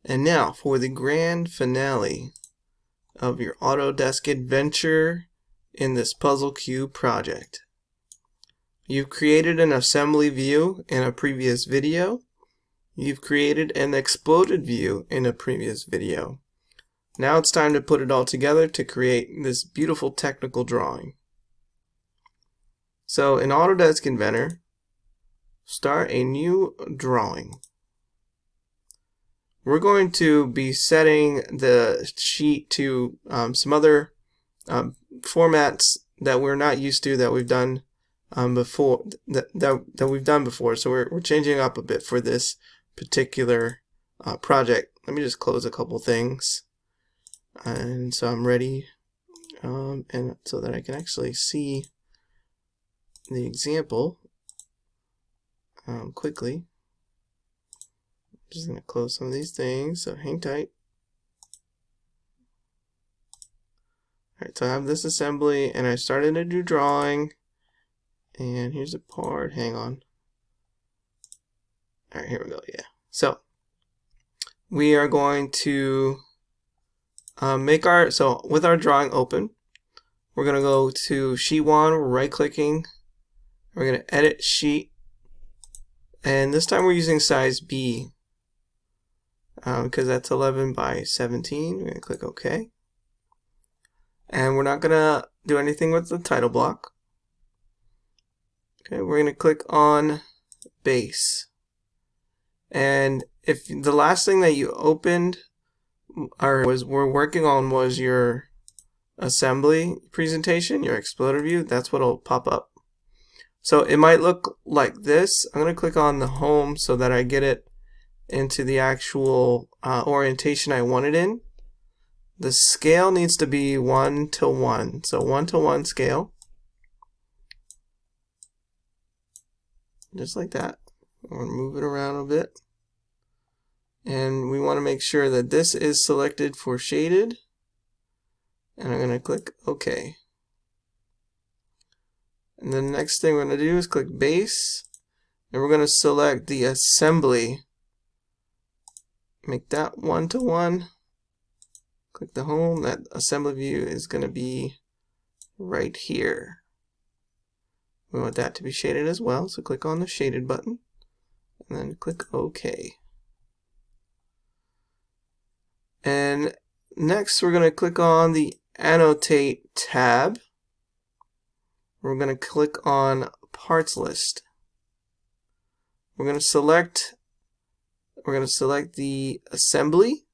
And now for the grand finale of your Autodesk adventure in this Puzzle Cube project. You've created an assembly view in a previous video. You've created an exploded view in a previous video. Now it's time to put it all together to create this beautiful technical drawing. So in Autodesk Inventor, start a new drawing. We're going to be setting the sheet to some other formats that we're not used to, that we've done before. That we've done before. So we're changing up a bit for this particular project. Let me just close a couple things, and so I'm ready, and so that I can actually see the example quickly. Just going to close some of these things, so hang tight. Alright, so I have this assembly, and I started a new drawing, and here's a part, hang on. Alright, here we go, yeah. So, we are going to with our drawing open, we're going to go to sheet 1, we're right clicking, we're going to edit sheet, and this time we're using size B. Because that's 11 by 17. We're going to click OK. And we're not going to do anything with the title block. Okay, we're going to click on base. And if the last thing that you opened or were working on was your assembly presentation, your exploded view, that's what will pop up. So it might look like this. I'm going to click on the home so that I get it into the actual orientation I want it in. The scale needs to be 1:1, so 1:1 scale, just like that. We'll move it around a bit, and we want to make sure that this is selected for shaded, and I'm going to click OK. And the next thing we're going to do is click base, and we're going to select the assembly. Make that 1:1. Click the home. That assembly view is going to be right here. We want that to be shaded as well, so click on the shaded button and then click OK. And next we're going to click on the Annotate tab. We're going to click on Parts List. We're going to select the assembly,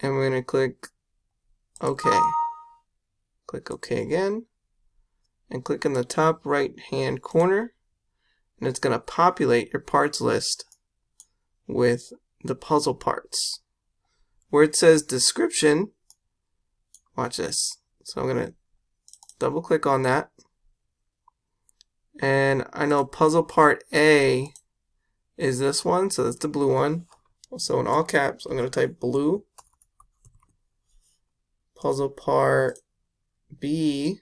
and we're going to click OK. Click OK again, and click in the top right hand corner, and it's going to populate your parts list with the puzzle parts. Where it says description, watch this. So I'm going to double click on that, and I know puzzle part A is this one, so that's the blue one. So in all caps, I'm going to type blue. Puzzle part B.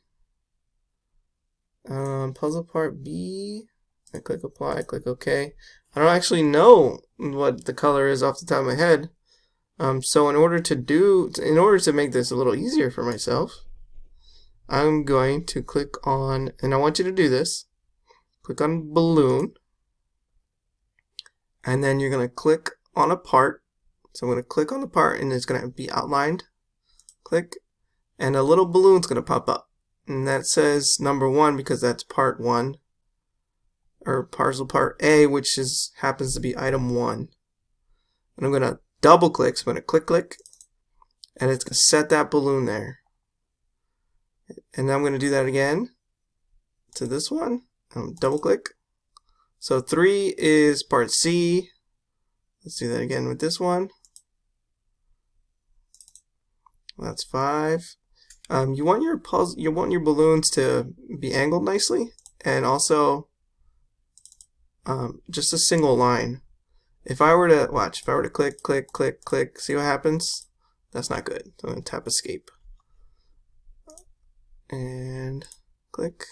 Puzzle part B. I click apply, click OK. I don't actually know what the color is off the top of my head. So in order to make this a little easier for myself, I'm going to click on, and I want you to do this. Click on balloon. And then you're going to click on a part. So I'm going to click on the part, and it's going to be outlined. Click, and a little balloon's going to pop up. And that says number 1 because that's part 1. Or parcel part A, which happens to be item 1. And I'm going to double click. So I'm going to click, and it's going to set that balloon there. And then I'm going to do that again to this one. Double click. So 3 is part C. Let's do that again with this one. That's 5. You want your balloons to be angled nicely, and also just a single line. If I were to click, click, click, click, see what happens? That's not good. So I'm going to tap escape and click.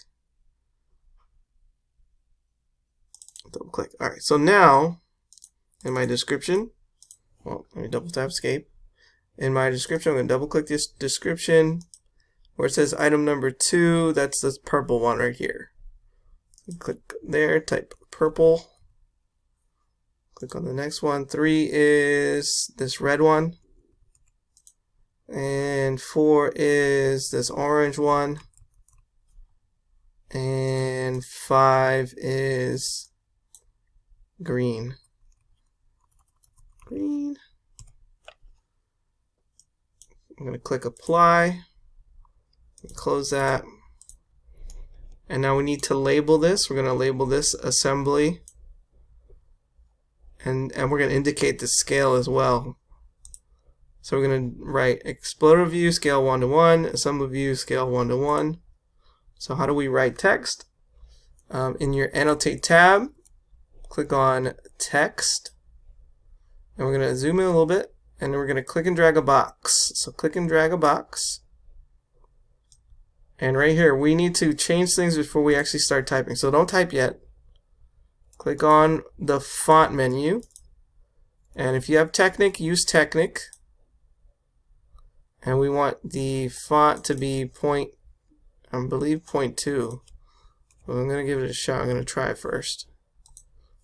Double click. Alright, so now in my description. Well, let me double tap escape. In my description, I'm going to double click this description where it says item number 2. That's this purple one right here. Click there, type purple. Click on the next one. 3 is this red one. And 4 is this orange one. And 5 is green. Green. I'm going to click apply. Close that. And now we need to label this. We're going to label this assembly. And we're going to indicate the scale as well. So we're going to write exploder view scale 1:1, assembly view scale 1:1. So how do we write text? In your Annotate tab, click on text. And we're going to zoom in a little bit. And then we're going to click and drag a box. So click and drag a box. And right here, we need to change things before we actually start typing. So don't type yet. Click on the font menu. And if you have Technic, use Technic. And we want the font to be I believe 0.2. Well, I'm going to give it a shot. I'm going to try it first.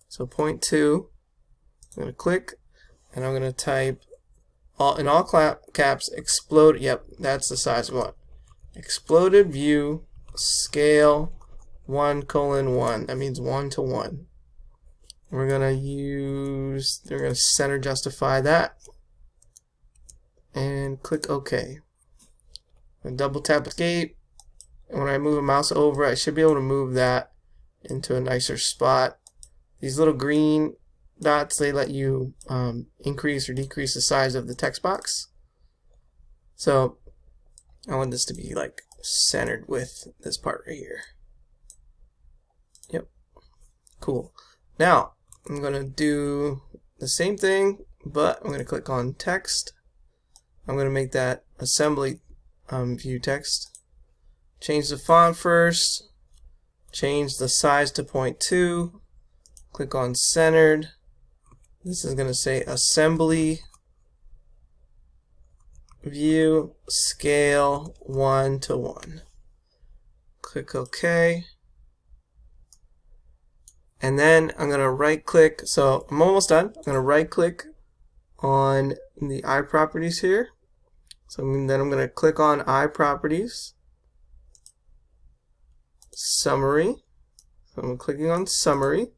So 0.2. I'm going to click. And I'm going to type in all caps, explode. Yep, that's the size we want. Exploded view scale 1:1. That means 1:1. We're gonna center justify that and click OK. And double tap escape. And when I move a mouse over, I should be able to move that into a nicer spot. These little green dots, they let you increase or decrease the size of the text box. So I want this to be like centered with this part right here. Yep. Cool. Now I'm going to do the same thing, but I'm going to click on text. I'm going to make that assembly view text. Change the font first. Change the size to 0.2. Click on centered. This is going to say assembly view scale 1:1. Click OK. And then I'm going to right click. So I'm almost done. I'm going to right click on the eye properties here. So then I'm going to click on eye properties, summary. So I'm clicking on summary.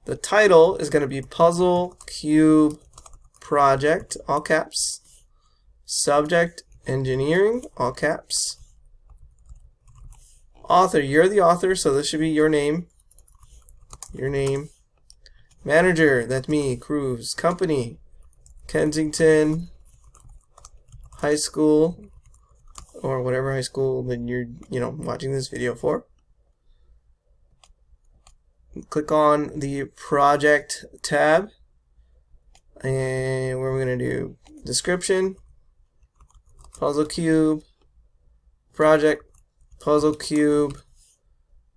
The title is going to be Puzzle Cube Project, all caps. Subject, engineering, all caps. Author, you're the author, so this should be your name. Your name. Manager, that's me, Cruz. Company, Kensington High School, or whatever high school that you're, watching this video for. Click on the project tab, and we're going to do description. Puzzle Cube, Project, Puzzle Cube,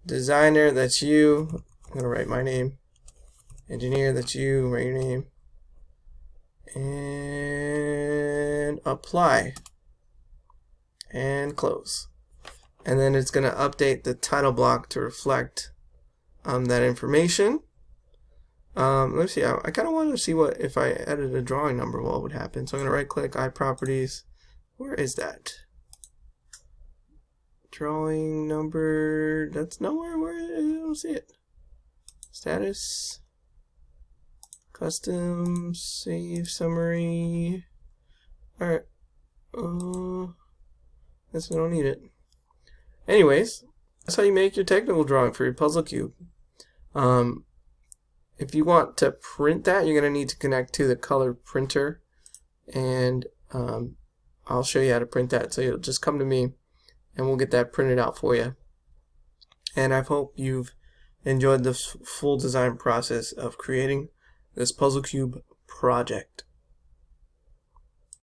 Designer, that's you. I'm going to write my name. Engineer, that's you, write your name. And apply. And close. And then it's going to update the title block to reflect that information. Let's see, I kind of wanted to see what if I added a drawing number, what would happen. So I'm going to right click, eye properties. Where is that? Drawing number, that's nowhere, where I don't see it. Status, custom, save, summary. Alright. Guess we don't need it. Anyways, that's how you make your technical drawing for your puzzle cube. If you want to print that, you're going to need to connect to the color printer, and I'll show you how to print that. So you'll just come to me and we'll get that printed out for you. And I hope you've enjoyed the full design process of creating this puzzle cube project.